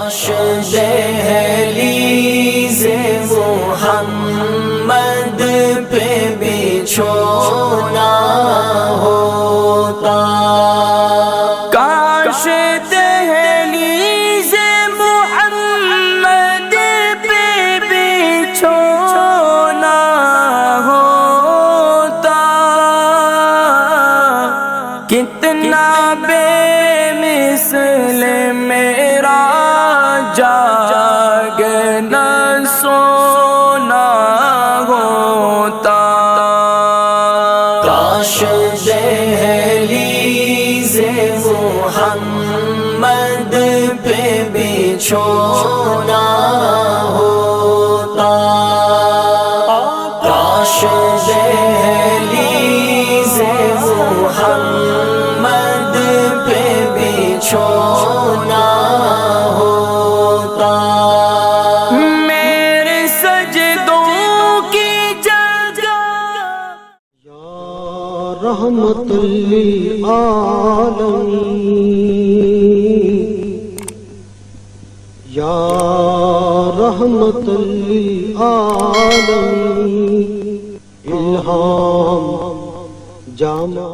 کاش دہلیز محمد پہ بچھونا ہوتا، کاش دہلیز محمد پہ بچھونا ہوتا، کتنا بے مثل میرا جاگنا سونا ہوتا، کاش دہلیز محمد پہ بچھونا ہوتا، کاش دہلیز محمد پہ بچھونا ہوتا، میرے سجدوں کی جگہ رحمت للعالمین، یا رحمت للعالمین، الہام جامع